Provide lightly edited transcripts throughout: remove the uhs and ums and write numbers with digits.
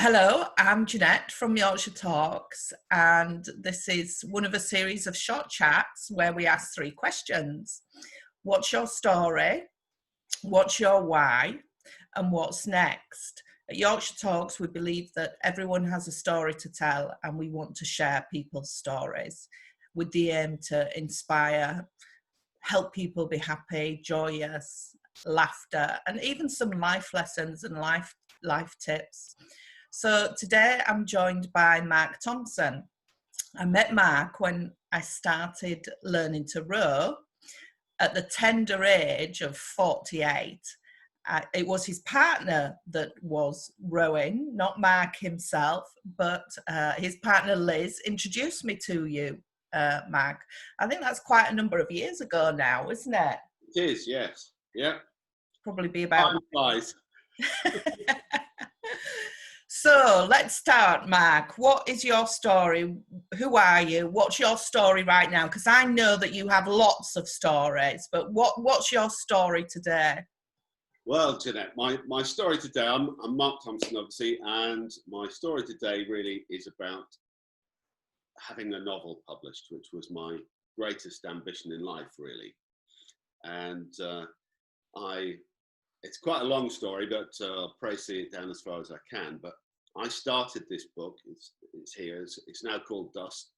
Hello, I'm Jeanette from Yorkshire Talks, and this is one of a series of short chats where we ask three questions. What's your story? What's your why? And what's next? At Yorkshire Talks, we believe that everyone has a story to tell, and we want to share people's stories with the aim to inspire, help people be happy, joyous, laughter, and even some life lessons and life tips. So today I'm joined by Mark Thompson. I met Mark when I started learning to row at the tender age of 48. It was his partner that was rowing, not Mark himself, but his partner Liz introduced me to you, Mark. I think that's quite a number of years ago now, isn't it? It is, yes. Yeah. Probably be about... Time flies. So let's start, Mark. What is your story? Who are you? What's your story right now? Because I know that you have lots of stories, but what's your story today? Well, Jeanette, my story today, I'm Mark Thompson, obviously, and my story today really is about having a novel published, which was my greatest ambition in life, really. And it's quite a long story, but I'll pray see it down as far as I can. But I started this book, it's here, it's now called Dust,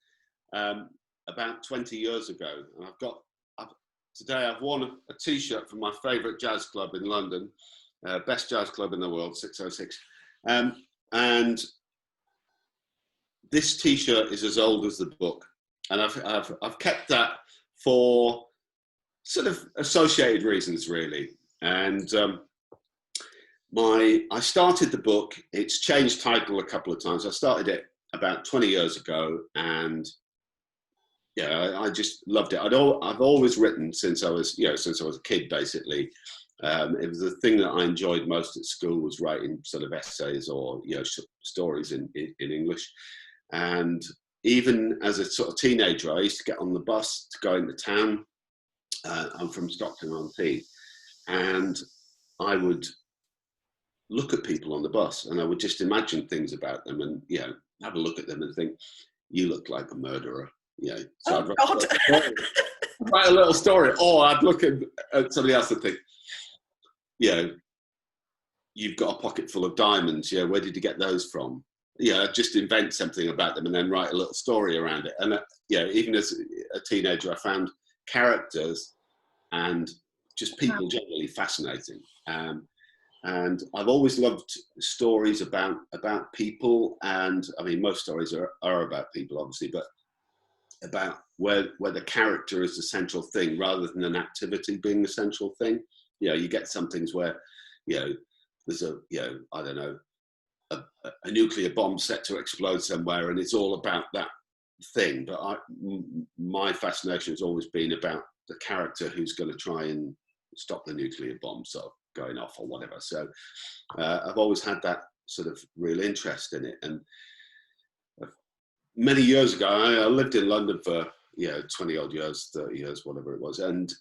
about 20 years ago. And today I've worn a t-shirt from my favourite jazz club in London, best jazz club in the world, 606. And this t-shirt is as old as the book. And I've kept that for sort of associated reasons, really. And I started the book, it's changed title a couple of times. I started it about 20 years ago, and yeah, I just loved it. I've always written since I was a kid, basically. It was the thing that I enjoyed most at school, was writing sort of essays or stories in English. And even as a sort of teenager, I used to get on the bus to go into town. I'm from Stockton-on-Tees. And I would look at people on the bus, and I would just imagine things about them, and have a look at them and think, "You look like a murderer." So I'd write a little story, or I'd look at somebody else and think, "You've got a pocket full of diamonds. Where did you get those from?" I'd just invent something about them and then write a little story around it. And even as a teenager, I found characters and just people generally fascinating, and I've always loved stories about people. And I mean, most stories are about people, obviously, but about where the character is the central thing rather than an activity being the central thing. You get some things where there's I don't know, a nuclear bomb set to explode somewhere, and it's all about that thing. But my fascination has always been about the character who's going to try and stop the nuclear bomb going off or whatever. So I've always had that sort of real interest in it. And many years ago, I lived in London for 20 odd years, 30 years, whatever it was, and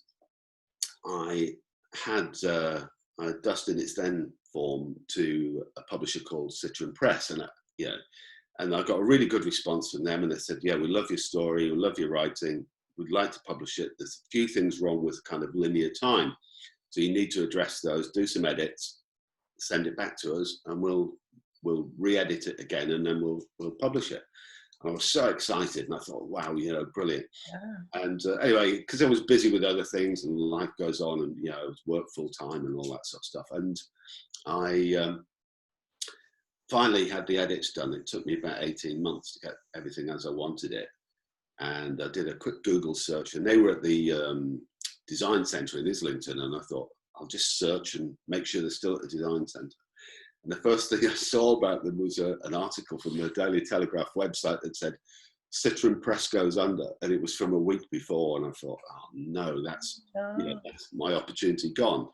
I had Dust in its then form to a publisher called Citron Press, and and I got a really good response from them, and they said, "Yeah, we love your story, we love your writing, we'd like to publish it. There's a few things wrong with kind of linear time, so you need to address those, do some edits, send it back to us, and we'll re-edit it again, and then we'll publish it." And I was so excited, and I thought, wow, brilliant. Yeah. And anyway, because I was busy with other things, and life goes on, and work full time and all that sort of stuff. And I finally had the edits done. It took me about 18 months to get everything as I wanted it. And I did a quick Google search, and they were at the Design Centre in Islington, and I thought, I'll just search and make sure they're still at the Design Centre. And the first thing I saw about them was an article from the Daily Telegraph website that said, "Citron Press goes under," and it was from a week before, and I thought, oh no, that's my opportunity gone.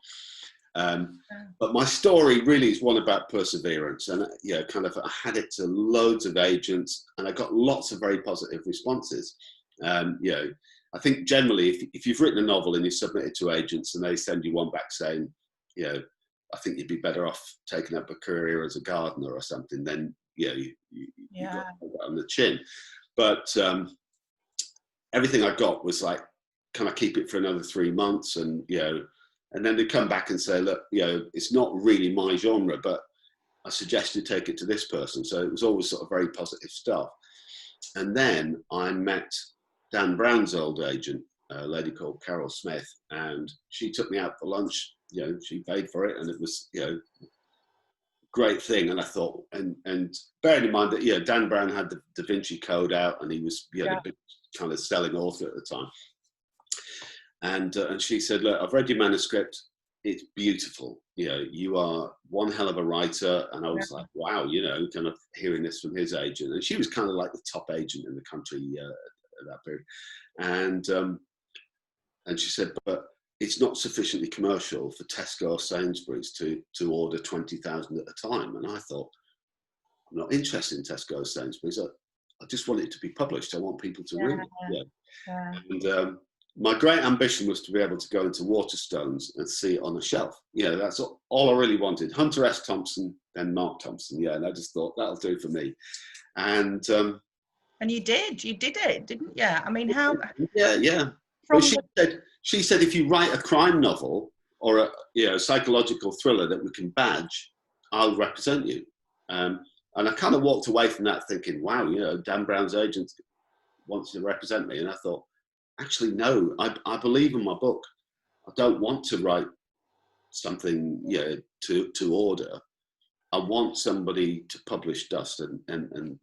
But my story really is one about perseverance, and I had it to loads of agents, and I got lots of very positive responses. I think generally, if you've written a novel and you submit it to agents and they send you one back saying, I think you'd be better off taking up a career as a gardener or something. Then, you got on the chin. But everything I got was like, can I keep it for another 3 months? And, and then they come back and say, look, it's not really my genre, but I suggest you take it to this person. So it was always sort of very positive stuff. And then I met Dan Brown's old agent, a lady called Carol Smith, and she took me out for lunch. She paid for it, and it was, great thing. And I thought, and bearing in mind that, Dan Brown had the Da Vinci Code out, and he was, the big kind of selling author at the time. And she said, look, I've read your manuscript. It's beautiful. You are one hell of a writer. And I was like, wow, kind of hearing this from his agent. And she was kind of like the top agent in the country at that period. And she said, but it's not sufficiently commercial for Tesco or Sainsbury's to order 20,000 at a time. And I thought, I'm not interested in Tesco or Sainsbury's. I just want it to be published. I want people to read it. And my great ambition was to be able to go into Waterstones and see it on a shelf. That's all I really wanted. Hunter S. Thompson, then Mark Thompson. And I just thought that'll do for me. And you did it, didn't you? I mean, how? Yeah. Well, she said, if you write a crime novel or a psychological thriller that we can badge, I'll represent you. And I kind of walked away from that thinking, wow, Dan Brown's agent wants to represent me. And I thought, actually, no, I believe in my book. I don't want to write something, to order. I want somebody to publish Dust and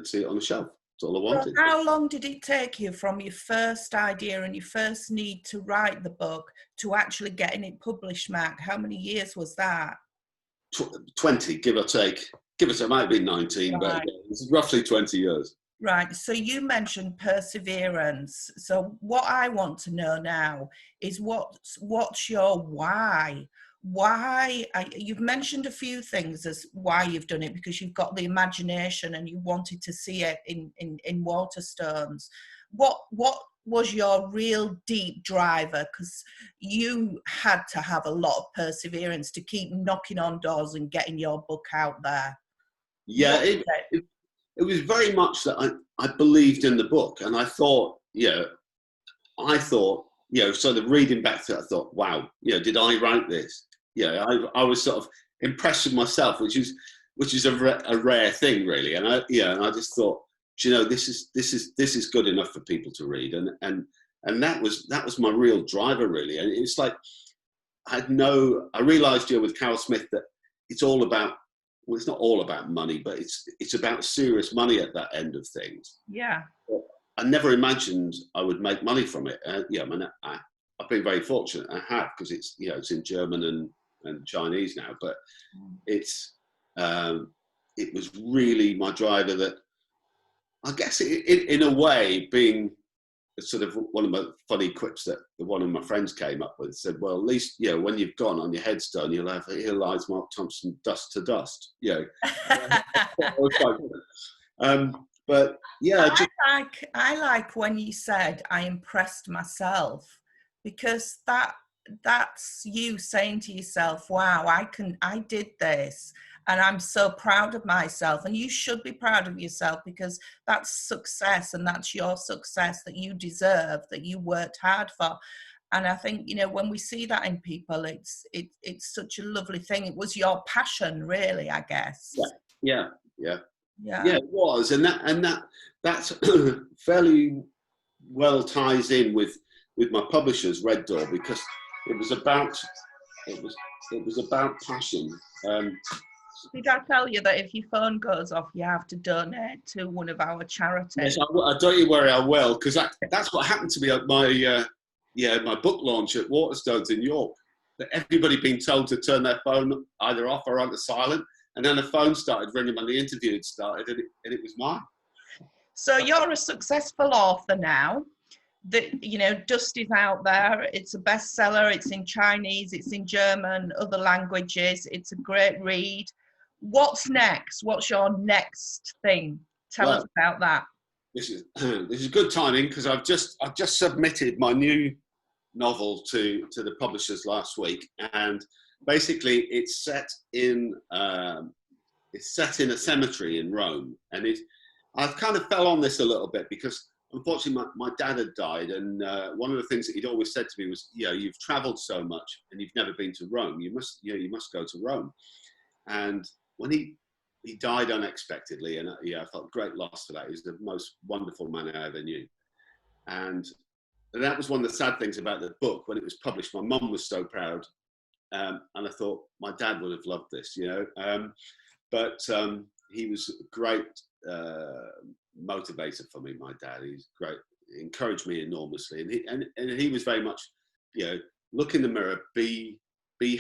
see it on the shelf. That's all I wanted. So how long did it take you from your first idea and your first need to write the book to actually getting it published, Mark? How many years was that? 20, give or take. It might have been 19, but it's roughly 20 years. Right. So you mentioned perseverance. So what I want to know now is what's your why? Why? You've mentioned a few things as why you've done it, because you've got the imagination and you wanted to see it in Waterstones. What was your real deep driver? Because you had to have a lot of perseverance to keep knocking on doors and getting your book out there. Yeah, it was very much that I believed in the book, and I thought, sort of reading back to it, I thought, wow, did I write this? I was sort of impressed with myself, which is a rare thing, really. And I just thought, this is good enough for people to read, and that was my real driver, really. And it's like I realised with Carol Smith that it's all about. Well, it's not all about money, but it's about serious money at that end of things. Yeah. I never imagined I would make money from it. I've been very fortunate. I have, because it's in German and Chinese now. But it was really my driver that, I guess, in a way, being sort of one of my funny quips that one of my friends came up with, said, well, at least, when you've gone on your headstone, you'll have, here lies Mark Thompson, dust to dust, but yeah. I like when you said, I impressed myself, because that's you saying to yourself, wow, I did this. And I'm so proud of myself. And you should be proud of yourself, because that's success, and that's your success that you deserve, that you worked hard for. And I think, when we see that in people, it's such a lovely thing. It was your passion, really, I guess. Yeah, it was. And that's fairly well ties in with my publishers, Red Door, because it was about passion. Did I tell you that if your phone goes off, you have to donate to one of our charities? Yes, I don't you worry, I will, because that's what happened to me at my book launch at Waterstones in York. That everybody been told to turn their phone either off or onto silent, and then the phone started ringing when the interview had started, and it was mine. So you're a successful author now. Dust is out there. It's a bestseller. It's in Chinese. It's in German, other languages. It's a great read. What's next? What's your next thing? Tell us about that. This is good timing, because I've just submitted my new novel to the publishers last week, and basically it's set in a cemetery in Rome, and I've kind of fell on this a little bit because unfortunately my dad had died, and one of the things that he'd always said to me was, you've travelled so much and you've never been to Rome. You must go to Rome. And when he died unexpectedly, and I felt great loss for that. He was the most wonderful man I ever knew, and that was one of the sad things about the book. When it was published, my mum was so proud, and I thought my dad would have loved this, but he was a great motivator for me. My dad, he's great. He encouraged me enormously, and he was very much, look in the mirror, be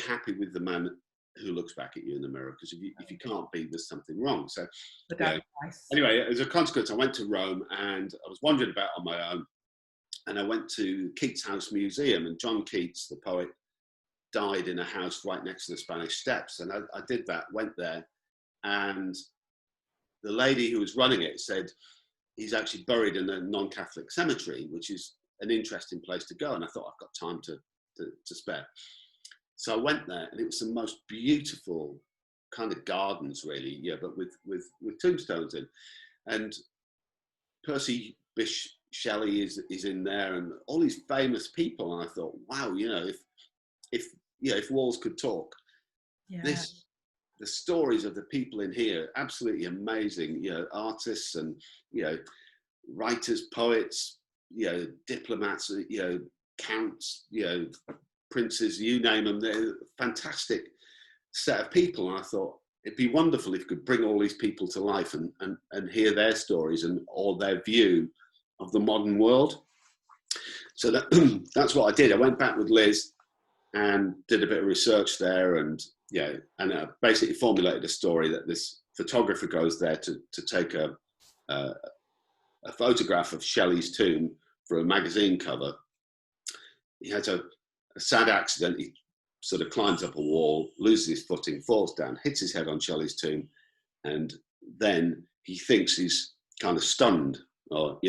happy with the man who looks back at you in the mirror, because if you can't be, there's something wrong. So anyway, as a consequence, I went to Rome, and I was wandering about on my own, and I went to Keats House Museum, and John Keats, the poet, died in a house right next to the Spanish Steps, and I did that, went there, and the lady who was running it said he's actually buried in a non-Catholic cemetery, which is an interesting place to go. And I thought, I've got time to spare. So I went there, and it was the most beautiful kind of gardens, really, but with tombstones in. And Percy Bysshe Shelley is in there, and all these famous people. And I thought, wow, if walls could talk, the stories of the people in here, absolutely amazing. Artists and writers, poets, diplomats, counts, princes, you name them. They're a fantastic set of people. And I thought it'd be wonderful if you could bring all these people to life and hear their stories or their view of the modern world. So that's what I did. I went back with Liz and did a bit of research there, and basically formulated a story that this photographer goes there to take a photograph of Shelley's tomb for a magazine cover. He has a sad accident. He sort of climbs up a wall, loses his footing, falls down, hits his head on Shelley's tomb, and then he thinks he's kind of stunned, or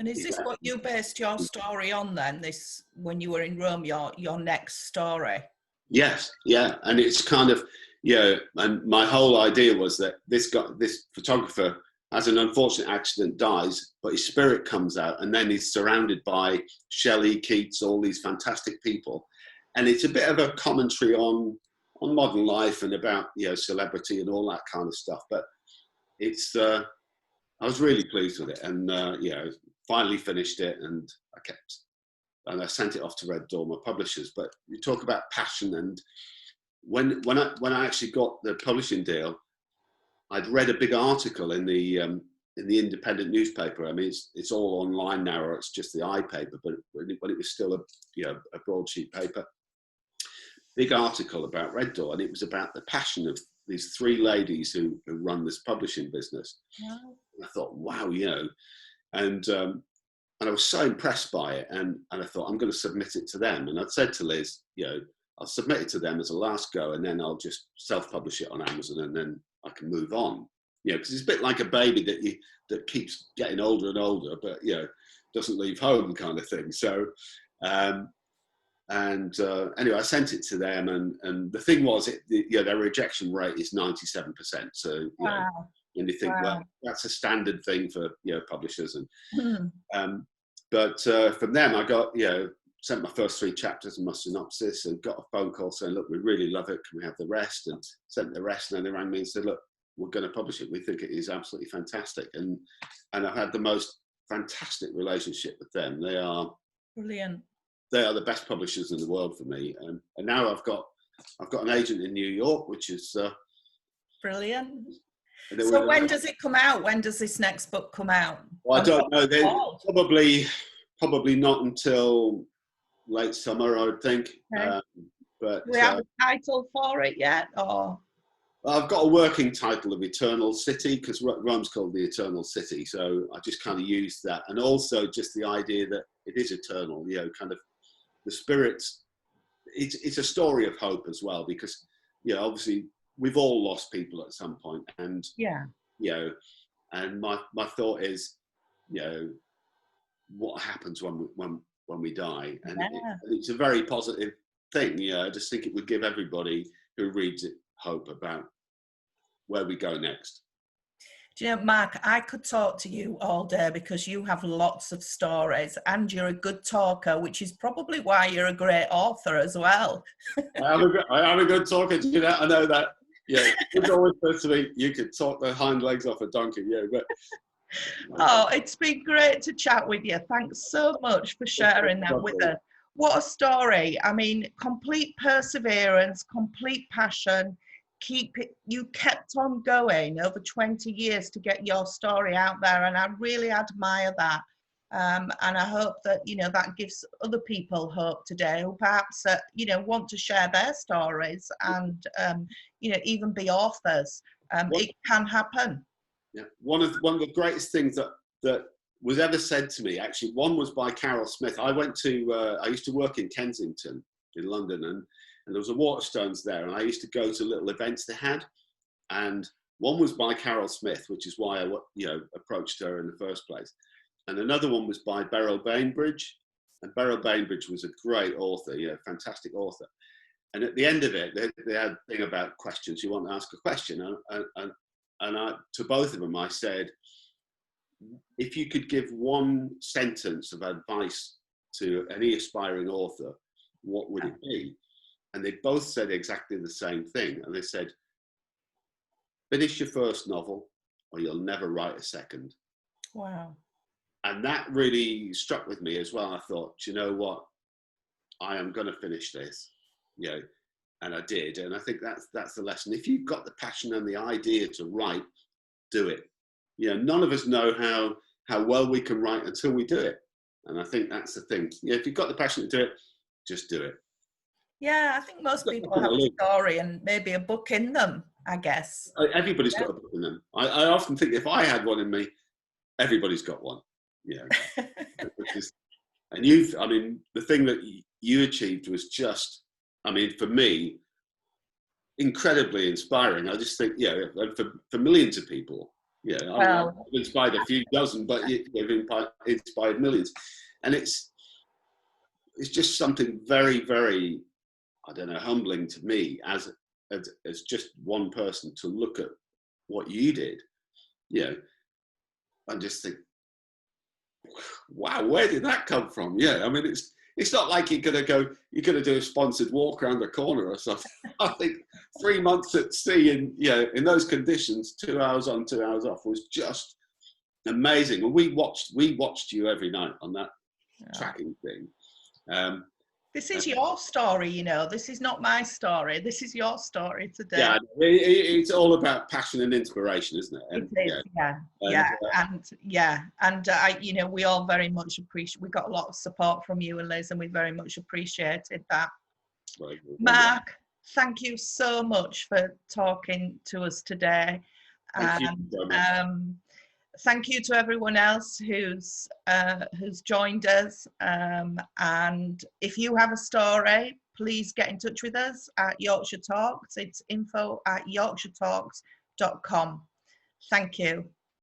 And is this what you based your story on then? This, when you were in Rome, your next story? Yes, yeah, and it's kind of and my whole idea was that this photographer has an unfortunate accident, dies, but his spirit comes out, and then he's surrounded by Shelley, Keats, all these fantastic people, and it's a bit of a commentary on modern life and about celebrity and all that kind of stuff. But it's I was really pleased with it, and finally finished it, and I sent it off to Red Door, my publishers. But you talk about passion, and when I actually got the publishing deal, I'd read a big article in the independent newspaper. I mean, it's all online now, or it's just the iPaper, but when it was still a broadsheet paper, big article about Red Door, and it was about the passion of these three ladies who run this publishing business. Yeah. And I thought, wow, and I was so impressed by it, and I thought, I'm going to submit it to them. And I'd said to Liz, I'll submit it to them as a last go, and then I'll just self-publish it on Amazon, and then I can move on. Because it's a bit like a baby that keeps getting older and older, but doesn't leave home, kind of thing. So, anyway, I sent it to them, and the thing was, their rejection rate is 97%. So, wow. And you think, well, that's a standard thing for publishers, and but from them I got sent my first 3 chapters and my synopsis, and got a phone call saying, look, we really love it, can we have the rest? And sent the rest, and then they rang me and said, look, we're going to publish it, we think it is absolutely fantastic. And I've had the most fantastic relationship with them. They are brilliant. They are the best publishers in the world for me, and now I've got an agent in New York, which is brilliant. So when does it come out? When does this next book come out? Well, I don't know. They probably not until late summer, I would think. Okay. But do we have a title for it yet, or? I've got a working title of Eternal City, because Rome's called the Eternal City, so I just kind of used that, and also just the idea that it is eternal. Kind of the spirits. It's a story of hope as well, because obviously we've all lost people at some point, and and my thought is, what happens when when we die, and Yeah. it's a very positive thing. You know, I just think it would give everybody who reads it hope about where we go next. Do you know, Mark, I could talk to you all day because you have lots of stories and you're a good talker, which is probably why you're a great author as well. I am a good talker. You know, I know that. Yeah, it's always said to me, you could talk the hind legs off a donkey. Yeah, but Oh, it's been great to chat with you. Thanks so much for sharing that with us. What a story. I mean, complete perseverance, complete passion. You kept on going over 20 years to get your story out there, and I really admire that. And I hope that, you know, that gives other people hope today who perhaps, you know, want to share their stories and, you know, even be authors. It can happen. yeah, one of the greatest things that was ever said to me, actually, one was by Carol Smith. I used to work in Kensington in London, and there was a Waterstones there, and I used to go to little events they had, and one was by Carol Smith, which is why I approached her in the first place, and another one was by Beryl Bainbridge, and Beryl Bainbridge was a great author, fantastic author, and at the end of it, they had a thing about questions. You want to ask a question, and to both of them, I said, if you could give one sentence of advice to any aspiring author, what would it be? And they both said exactly the same thing. And they said, finish your first novel or you'll never write a second. Wow. And that really struck with me as well. I thought, you know what? I am going to finish this. And I did. And I think that's the lesson. If you've got the passion and the idea to write, do it. None of us know how well we can write until we do it. And I think that's the thing. If you've got the passion to do it, just do it. Yeah, I think most people have a story and maybe a book in them, I guess. Everybody's got a book in them. I often think if I had one in me, everybody's got one. And the thing that you achieved was just, for me, incredibly inspiring. I just think, for millions of people, I've inspired a few dozen, but you've inspired millions. And it's just something very, very, I don't know, humbling to me as just one person to look at what you did, and just think, wow, where did that come from? It's not like you're gonna do a sponsored walk around the corner or something. I think 3 months at sea in those conditions, 2 hours on, 2 hours off, was just amazing. And we watched you every night on that tracking thing. This is your story, this is not my story. This is your story today. Yeah, it's all about passion and inspiration, isn't it? And, it is, and we all very much appreciate. We got a lot of support from you and Liz, and we very much appreciated that. Right. Mark, thank you so much for talking to us today. Thank you so much. Thank you to everyone else who's joined us. And if you have a story, please get in touch with us at Yorkshire Talks. It's info@yorkshiretalks.com. Thank you.